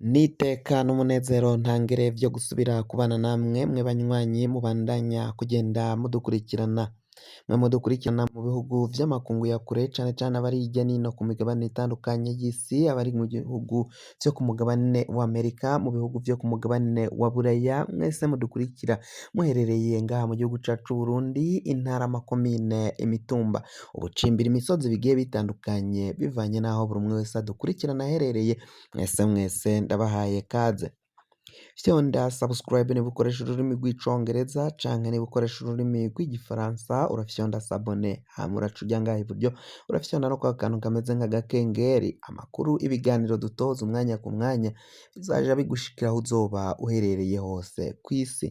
N'iteka n'umunezero ntangere vyo gusubira kubana namwe mwe banywanyi mubandanya kugenda mudukurikirana mu bihugu vy'amakungu ya kure cane cane abari hirya nino ku migabane itandukanye y'isi, abari mu bihugu vyo ku mugabane wa Amerika, mu bihugu vyo ku mugabane wa Buraya, mwese mudukurikira muherereye ngaha mu gihugu cacu c'Uburundi, intara, amakomine, imitumba, ubucimbira, imisozi bigiye bitandukanye bivanye n'aho buri umwe wese adukurikirana aherereye, mwese ndabahaye kaze. Fyonda subscribe niba ukoresha ururimi rw'icongereza canke niba ukoresha ururimi rw'igifaransa urafyonda sabone, hama uraca uja ngaha iburyo urafyonda no kwa kantu kameze nk'agakengeri, amakuru, ibiganiro dutoza umwanya ku mwanya bizaja bigushikira aho uzoba uherereye hose kw'isi.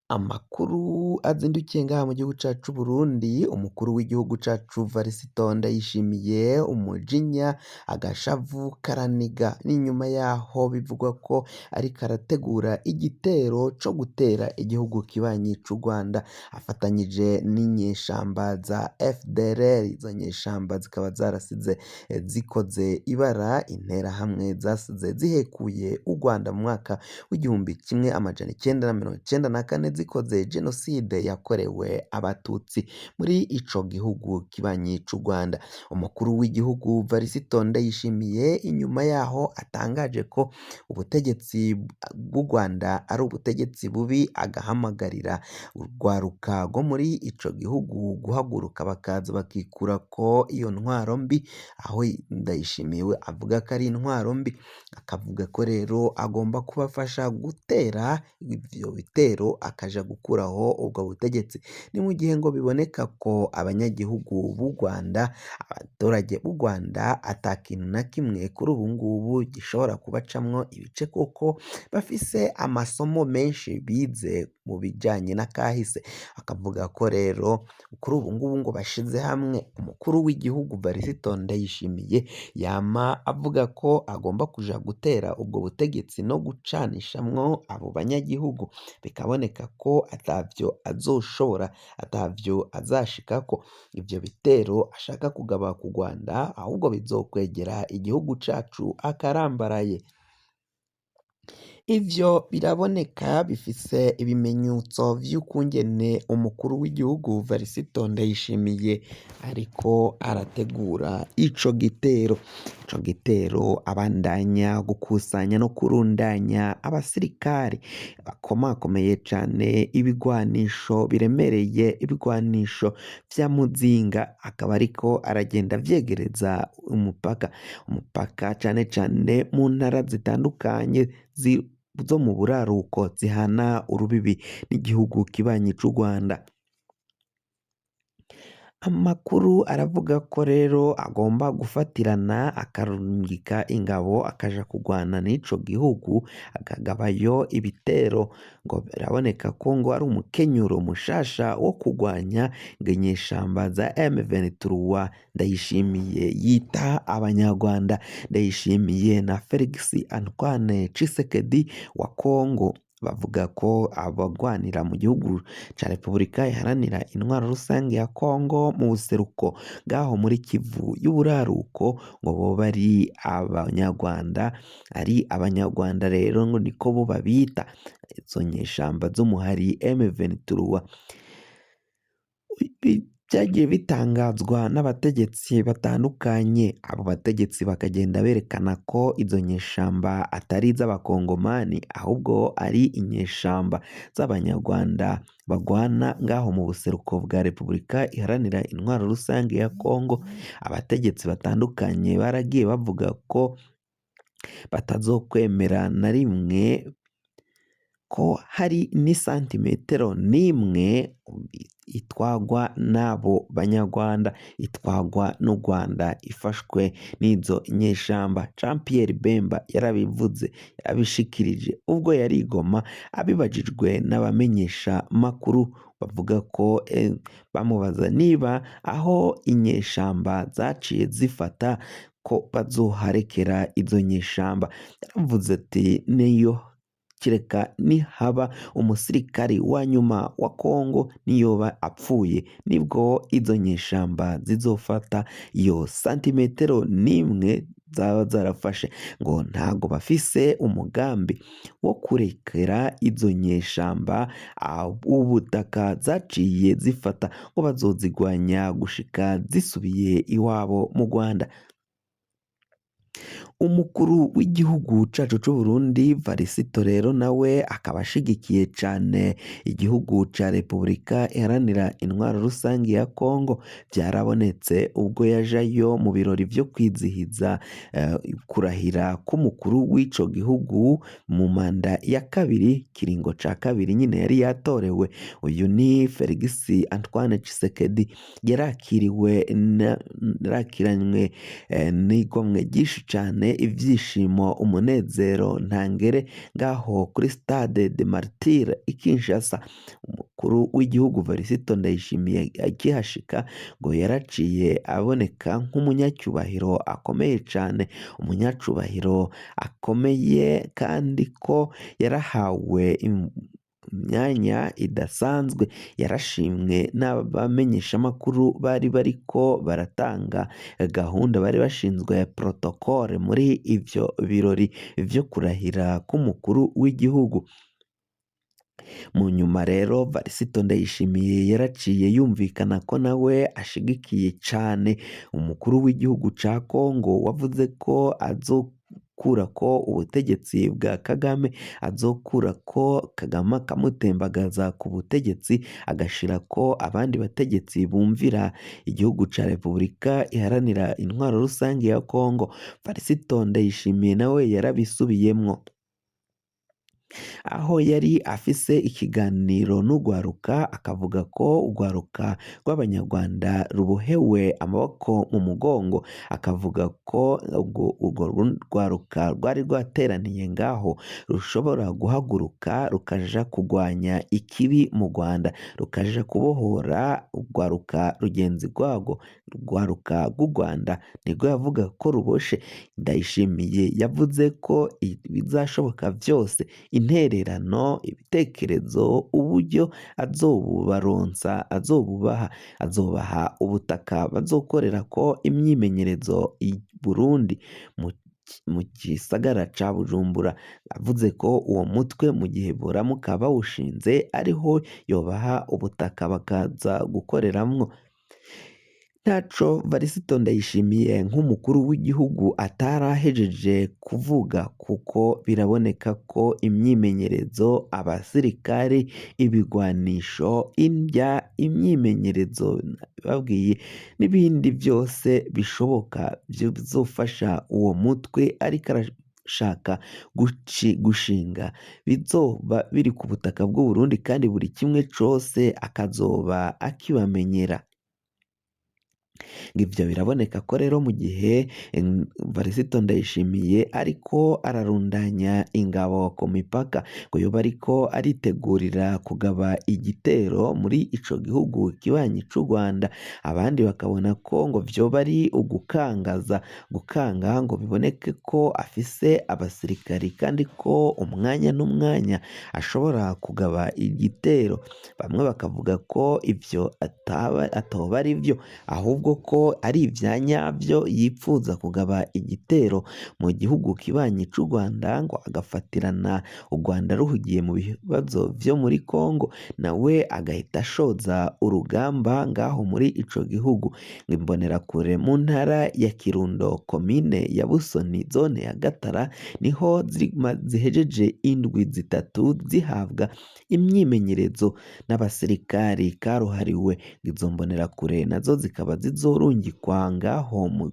Amakuru azindukiye ngaha mu gihugu cacu c'Uburundi, umukuru w'igihugu cacu Varisito Ndayishimiye, umujinya, agashavu karaniga, n'inyuma yaho bivugwa ko ariko arategura igitero co gutera igihugu kibanyi c'u Rwanda afatanyije n'inyeshamba za FDLR. Izo nyeshamba zikaba zarasize zikoze ibara, interahamwe zasize zihekuye u Rwanda mu mwaka w'igihumbi kimwe amajana icenda na mirongo icenda na kane zikoze jenoside yakorewe abatutsi muri ico gihugu kibanyi c'u Rwanda. Umukuru w'igihugu Varisito Ndayishimiye inyuma yaho atangaje ko ubutegetsi bw'u Rwanda ari ubutegetsi bubi, agahamagarira urwaruka rwo muri ico gihugu guhaguruka bakaza bakikurako iyo ntwaro mbi, aho Ndayishimiye we avuga ko ari intwaro mbi, akavuga ko rero agomba kubafasha gutera ivyo bitero akaja gukuraho ubwo butegetsi. Ni mu gihe ngo biboneka ko abanyagihugu b'u Rwanda, abaturage b'u Rwanda ata kintu na kimwe kuri ubu ngubu gishobora kubacamwo ibice, kuko bafise amasomo menshi bize mu bijanye n'akahise. Akavuga ko rero kuri ubu ngubu ngo bashize hamwe, umukuru w'igihugu Varisito Ndayishimiye yama avuga ko agomba kuja gutera ubwo butegetsi no gucanishamwo abo banyagihugu, bikaboneka ko atavyo azoshobora, atavyo azashikako. Ivyo bitero ashaka kugaba ku Rwanda ahubwo bizokwegera igihugu cacu akarambaraye. Ivyo biraboneka, bifise ibimenyetso vy'ukungene umukuru w'igihugu Varisito Ndayishimiye ariko arategura ico gitero. Ico gitero abandanya gukusanya no kurundanya abasirikari bakomakomeye cane, ibigwanisho biremereye, ibigwanisho vya muzinga, akaba ariko aragenda avyegereza umupaka cane cane mu ntara zitandukanye zo mu buraruko zihana urubibi n'igihugu kibanyi c'u Rwanda. Amakuru aravuga ko rero agomba gufatirana akarungika ingabo akaja kurwana n'ico gihugu, akagabayo ibitero. Ngo biraboneka ko ngo ari umukenyuro mushasha wo kurwanya ngo inyeshamba za M23 Ndayishimiye yita abanyarwanda. Ndayishimiye na Felix Antoine Tshisekedi wa Congo bavuga ko abagwanira mu gihugu ca Repubulika iharanira intwaro rusange ya Congo mu buseruko ngaho muri Kivu y'uburaruko ngo boba ari abanyarwanda, ari abanyarwanda rero ngo niko bo babita izo nyeshamba z'umuhari M23. Vyagiye bitangazwa n'abategetsi batandukanye, abo bategetsi bakagenda berekana ko izo nyeshamba atari iz'abakongomani ahubwo ari inyeshamba z'abanyarwanda bagwana ngaho mu buseruko bwa Repubulika iharanira intwaro rusange ya Congo. Abategetsi batandukanye baragiye bavuga ko batazokwemera na rimwe ko hari n'isantimetero n'imwe itwagwa n'abo banyarwanda, itwagwa n'u Rwanda ifashwe n'izo nyeshamba. Jean Pierre Bemba yarabivuze, yarabishikirije ubwo yari i Goma abibajijwe n'abamenyesha makuru, bavuga ko bamubaza niba aho inyeshamba zaciye zifata ko bazoharekera izo nyeshamba. Yaravuze ati niyo kireka nihaba umusirikari wa nyuma wa Congo niyoba apfuye nibwo izo nyeshamba zizofata iyo santimetero n'imwe zaba zarafashe ngo ntago bafise umugambi wo kurekera izo nyeshamba ubutaka zaciye zifata ngo bazozigwanya gushika zisubiye iwabo mu Rwanda. Umukuru w'igihugu cacu c'Uburundi Varisito rero nawe akaba ashigikiye cane igihugu ca Repubulika iharanira intwaro rusangi ya Kongo. Vyarabonetse ubwo yajayo mu birori vyo kwizihiza kurahira k'umukuru w'ico gihugu mu manda ya kabiri, kiringo ca kabiri nyine yari yatorewe. Uyu ni Felix Antoine Tshisekedi yarakiranywe n'igomwe ryinshi cane, ivyishimo, umunezero ntangere ngaho kuri Stade de Martyrs i Kinshasa. Umukuru w'igihugu Varisito Ndayishimiye akihashika ngo yaraciye aboneka nk'umunyacyubahiro akomeye cane, umunyacubahiro akomeye kandi ko yarahawe imyanya idasanzwe. Yarashimwe n'abamenyeshamakuru bari bariko baratanga gahunda, bari bashinzwe protocole muri ivyo birori vyo kurahira k'umukuru w'igihugu. Mu nyuma rero Varisito Ndayishimiye yaraciye yumvikana ko nawe ashigikiye cane umukuru w'igihugu ca Kongo, wavuze ko azokurako ubutegetsi bwa Kagame, azokurako Kagame akamutembagaza ku butegetsi, agashirako abandi bategetsi bumvira igihugu ca Repubulika iharanira intwaro rusangi ya Kongo. Varisito Ndayishimiye nawe yarabisubiyemwo, aho yari afise ikiganiro n'ugwaruka, akavuga ko ugwaruka rw'Abanyarwanda rubohewe amaboko mu mugongo, akavuga ko urwo rwaruka rwari rwateraniye ngaho rushobora guhaguruka rukaja kugwanya ikibi mu Rwanda, rukaja kubohora urwaruka rugenzi rwarwo. Urwaruka rw'u Rwanda nirwo yavuga ko ruboshe. Ndayishimiye yavuze ko bizashoboka vyose, intererano, ibitekerezo, uburyo azobubaronsa, azobaha ubutaka bazokorerako imyimenyerezo i Burundi mu gisagara ca Bujumbura. Avuze ko uwo mutwe mu gihe boramuka bawushinze ariho yobaha ubutaka bakaza gukoreramwo. Ntaco Varisito Ndayishimiye nk'umukuru w'igihugu atarahejeje kuvuga, kuko biraboneka ko imyimenyerezo, abasirikari, ibigwanisho, indya, imyimenyerezo babwiye n'ibindi byose bishoboka bizofasha uwo mutwe ariko arashaka gushinga bizoba biri ku butaka bw'u Burundi, kandi buri kimwe cose akazoba akibamenyera. Ivyo biraboneka ko rero mu gihe Varisito Ndayishimiye ariko ararundanya ingabo ku mipaka, ngo yoba ariko aritegurira kugaba igitero muri ico gihugu kibanyi c'u Rwanda, abandi bakabona ko ngo vyoba ari gukanga ngo biboneke ko afise abasirikari, kandi ko umwanya n'umwanya ashobora kugaba igitero. Bamwe bakavuga ko ivyo atoba ari vyo, ahubwo ko ari ivya nyavyo, yipfuza kugaba igitero mu gihugu kibanyi c'u Rwanda, ngo agafatirana u Rwanda ruhugiye mu bibazo vyo muri Kongo, nawe agahita ashoza urugamba ngaho muri ico gihugu. Imbonerakure mu ntara ya Kirundo, komine ya Busoni, zone ya Gatara, niho zihejeje indwi zitatu zihabwa imyimenyerezo n'abasirikari karuhariwe. Izo mbonerakure nazo zikaba zizorungikwa ngaho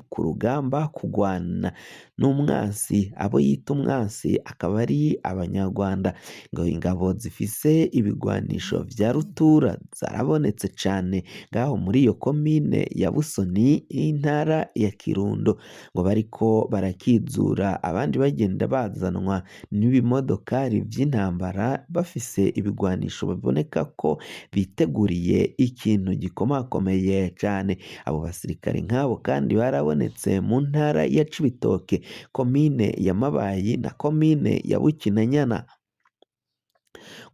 ku rugamba kugwana n'umwansi, abo yita umwansi akaba ari Abanyarwanda. Ngo ingabo zifise ibigwanisho vya rutura zarabonetse cane ngaho muri iyo komine ya Busoni y'intara ya Kirundo, ngo bariko barakizura, abandi bagenda bazanwa n'ibimodokari vy'intambara bafise ibigwanisho baboneka ko biteguriye ikintu gikomakomeye cane. Abo basirikare nk'abo kandi barabonetse mu ntara ya Cibitoke, komine ya Mabayi na komine ya Bukinanyana.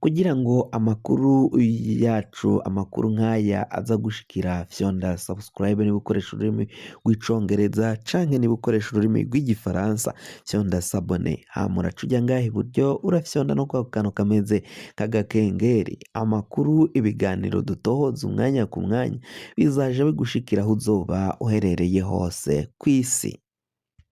kugira ngo amakuru yacu, amakuru nk'aya aza gushikira, fyonda subscribe niba ukoresha ururimi rw'icongereza canke niba ukoresha ururimi rw'igifaransa fyonda sabone, hama uraca uja ngaha iburyo urafyonda no kwa kantu kameze k'agakengeri, amakuru, ibiganiro dutohoza umwanya ku mwanya bizaja bigushikira aho uzoba uherereye hose kw'isi.